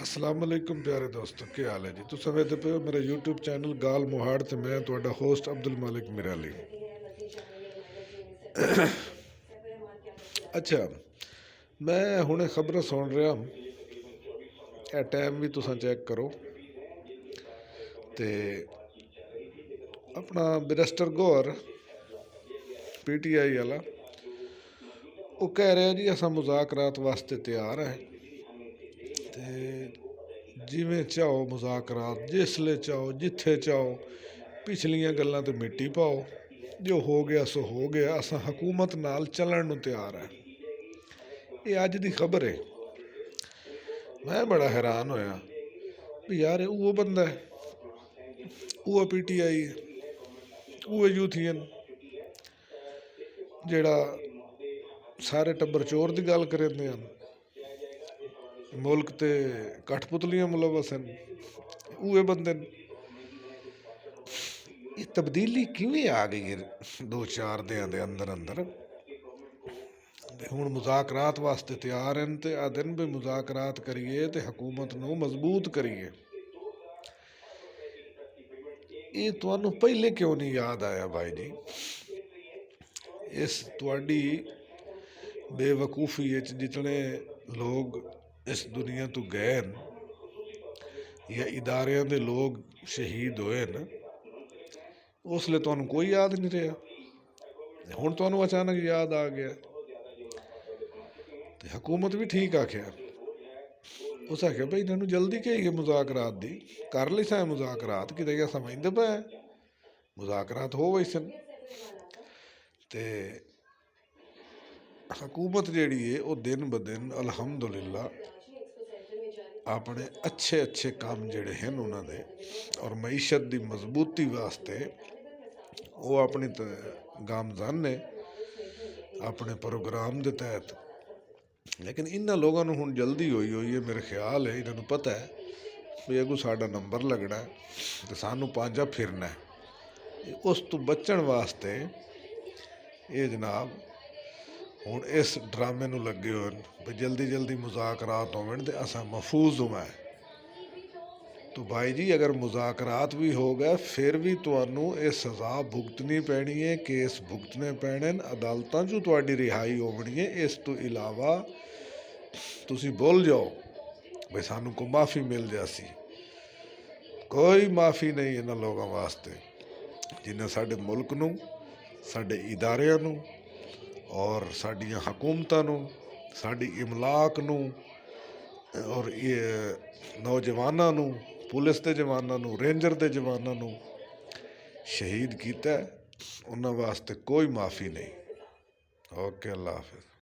अस्सलाम वालेकुम प्यारे दोस्तों, क्या हाल है जी। तुम वेखदे पे हो मेरा यूट्यूब चैनल गाल मोहाड़ ते मैं तुहाडा होस्ट अब्दुल मालिक मिराली। अच्छा, मैं हुणे खबर सुन रहा, यह टाइम भी तुसां चेक करो ते अपना बैरिस्टर गौहर PTI वाला वो कह रहा जी असां मुज़ाकरात वास्ते तैयार है ते जिमें चाहो मुज़ाकरात जिसले चाहो जिथे चाहो पिछलियां गल्लां ते मिट्टी पाओ, जो हो गया सो हो गया, असां हुकूमत नाल चलण नूं तैयार है। ये अज की खबर है। मैं बड़ा हैरान होया भी यार वो बंदा है, वो PTI है, वो यूथियन जेड़ा सारे टब्बर चोर की गल करेंदे हैं, मुल्क ते कठपुतलियां मुलवस हैं, उहे बंदे ये तब्दीली किवें आ गई है 2-4 दिहां दे अंदर अंदर। हुण मुज़ाकरात वास्ते तैयार हैं ते आदन भी मुज़ाकरात करिए ते हुकूमत नूं मजबूत करिए। ये तुहानूं पहले क्यों नहीं याद आया भाई जी? इस तुहाडी बेवकूफ़ी जितने लोग इस दुनिया तो गए न या इदारियां दे लोग शहीद होए न, उसले तुहानूं कोई याद नहीं रहा, हुण तुहानूं अचानक याद आ गया। ते हुकूमत भी ठीक आख्या, उस आख्या भाई इन्होंने जल्दी कही है मुज़ाकरात दी, कर ली सां मुज़ाकरात कि समझते पे मुज़ाकरात हो गई सन। ते हुकूमत जिहड़ी है वो दिन ब दिन अलहमदुलिल्लाह अपने अच्छे अच्छे काम जिहड़े हैं उन्होंने और मईशत की मजबूती वास्ते वो अपनी गामजान ने अपने प्रोग्राम के तहत। लेकिन इन्होंने लोगों को हुण जल्दी हुई हुई है, मेरे ख्याल है इन्होंने पता है भी अगू साडा नंबर लगना है तो सानू पांजा फिरना है। उस तो बचण वास्ते ये जनाब हुण इस ड्रामे नूं लगे हुए भी जल्दी जल्दी मुज़ाकरात होवन ते असां महफूज होवां। तो भाई जी अगर मुज़ाकरात भी हो गए फिर भी तुहानूं ये सज़ा भुगतनी पैनी है, केस भुगतने पैने, अदालतां चों तुहाडी रिहाई होवनी है। इस तो इलावा तुसीं भुल जाओ भी सानूं को माफ़ी मिल जासी, कोई माफ़ी नहीं इन्हां लोगों वास्ते जिन्हें साडे मुल्क नूं, साडे इदारियां नूं और साडियां हुकूमतां नूं, साडी इमलाक नूं और ये नौजवानां नूं, पुलिस के जवानां नूं, रेंजर के जवानां नूं शहीद किया, उन्हां वास्ते कोई माफ़ी नहीं। ओके, अल्लाह हाफिज़।